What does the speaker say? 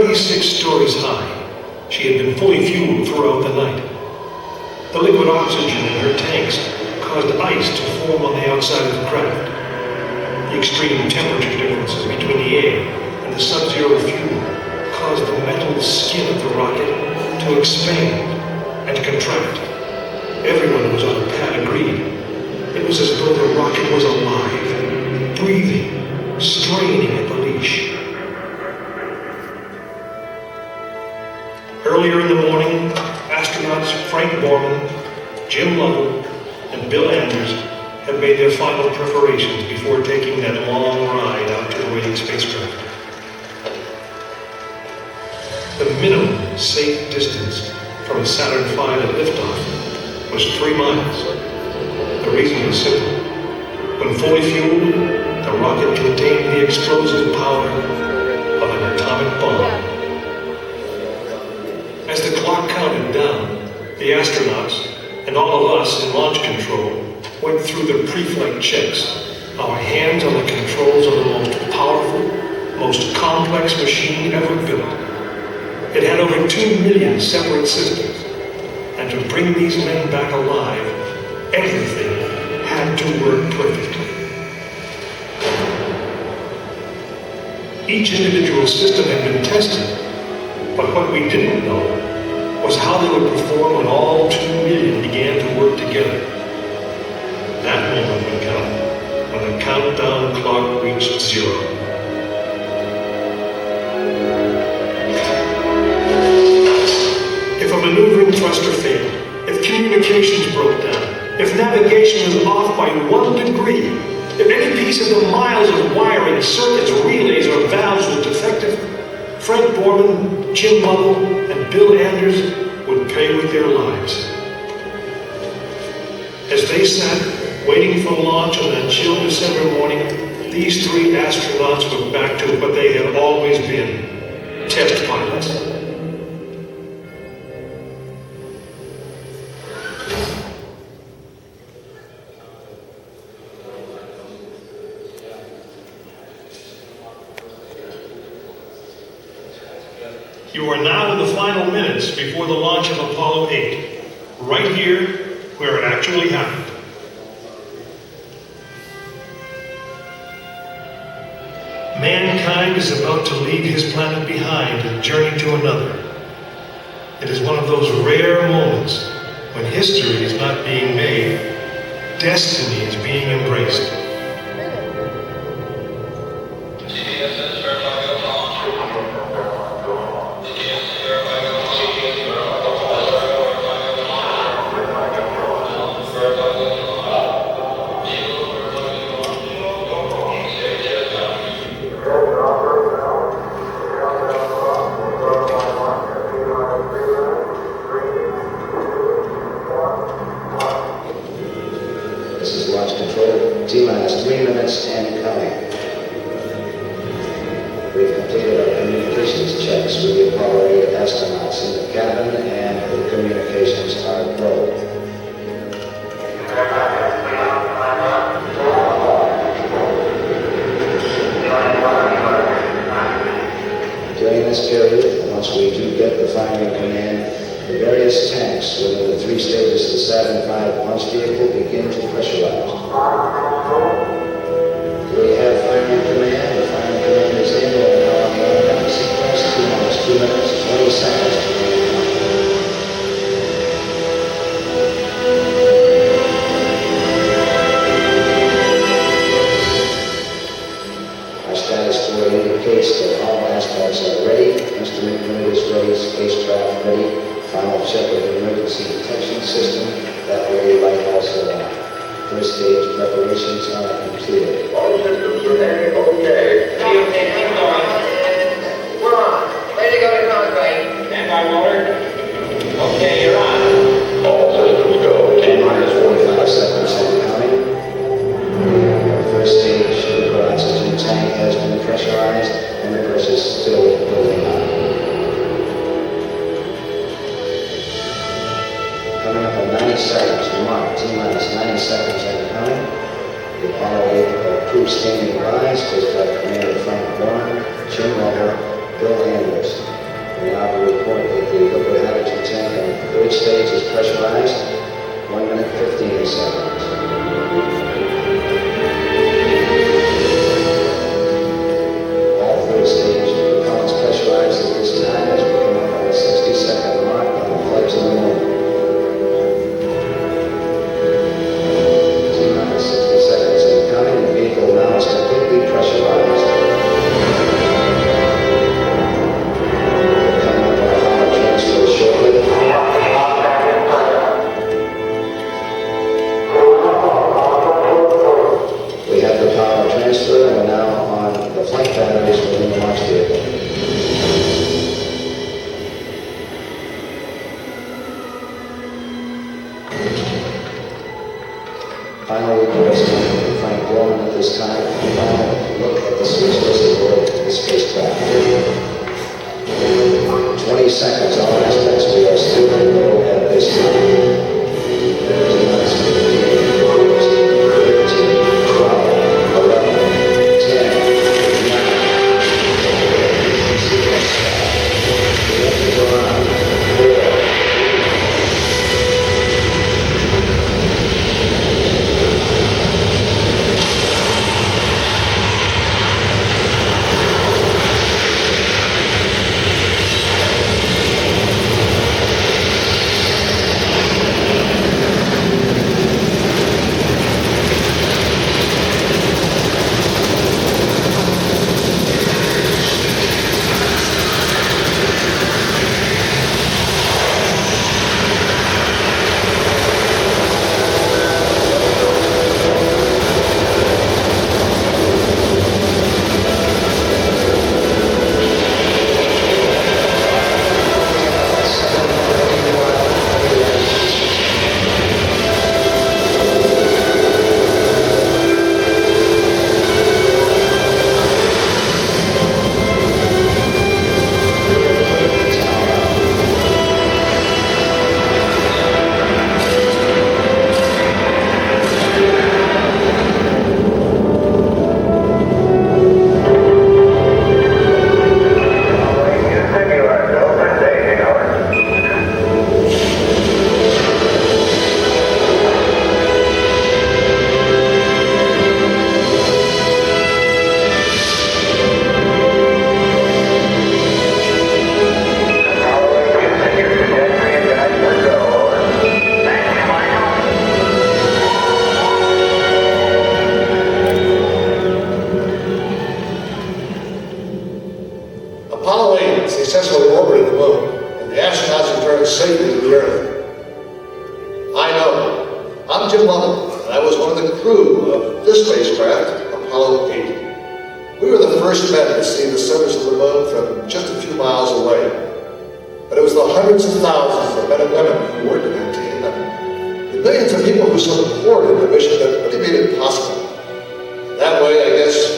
36 stories high. She had been fully fueled throughout the night. The liquid oxygen in her tanks caused ice to form on the outside of the craft. The extreme temperature differences between the air and the sub-zero fuel caused the metal skin of the rocket to expand and contract. Everyone who was on the pad agreed. It was as though the rocket was alive, breathing, straining at the leash. Earlier in the morning, astronauts Frank Borman, Jim Lovell, and Bill Anders had made their final preparations before taking that long ride out to the waiting spacecraft. The minimum safe distance from Saturn V at liftoff was 3 miles. The reason was simple. When fully fueled, the rocket contained the explosive power of an atomic bomb. As the clock counted down, the astronauts and all of us in launch control went through the pre-flight checks. Our hands on the controls of the most powerful, most complex machine ever built. It had over 2 million separate systems, and to bring these men back alive, everything had to work perfectly. Each individual system had been tested, but what we didn't know was how they would perform when all 2 million began to work together. That moment would come when the countdown clock reached 0. If a maneuvering thruster failed, if communications broke down, if navigation was off by 1 degree, if any piece of the miles of wiring, circuits, relays, or valves was defective, Frank Borman, Jim Lovell, and Bill Anders would pay with their lives. As they sat, waiting for launch on that chill December morning, these 3 astronauts were back to what they had always been, test pilots. You are now in the final minutes before the launch of Apollo 8, right here where it actually happened. Mankind is about to leave his planet behind and journey to another. It is one of those rare moments when history is not being made, destiny is being embraced. T-minus 3 minutes and counting. We've completed our communications checks with the Apollo 8 astronauts in the cabin, and the communications are go. During this period, once we do get the firing command, the various tanks within the 3 stages of the Saturn V launch vehicle begin to pressurize. We have firing command. The firing command is in. We're now on the countdown sequence. 2 minutes, 2 minutes, 20 seconds. Our status board indicates that all aspects are ready. Instrument unit is ready. Spacecraft ready. Final check of the emergency detection system. That way light also on. First stage preparations are completed. All systems remain okay. We're on. Ready to go to Conway. Stand by, Walter. Okay, you're on. All systems go. T-minus 45 seconds and counting. First stage liquid oxygen tank has been pressurized, and the pressure is still building up. Coming up in 90 seconds, mark T-minus 90 seconds and counting. The Apollo 8 crew standing by, spacecraft commander Frank Borman, Jim Lovell, Bill Anders. We now have a report that the liquid hydrogen tank on the third stage is pressurized. 1 minute 15 seconds. All third stage propellants pressurized at this time as we come up on the 60-second mark on the flight to the moon. T-minus 60 seconds incoming. The vehicle now is completely pressurized. We're coming up on a power transfer shortly. We have the power transfer and we're now on the flight batteries within the launch vehicle. Final reports coming from Frank Borman at this time. Final look at the switch list aboard the spacecraft. 20 seconds, all aspects. We are still in the middle at this time. 'Cause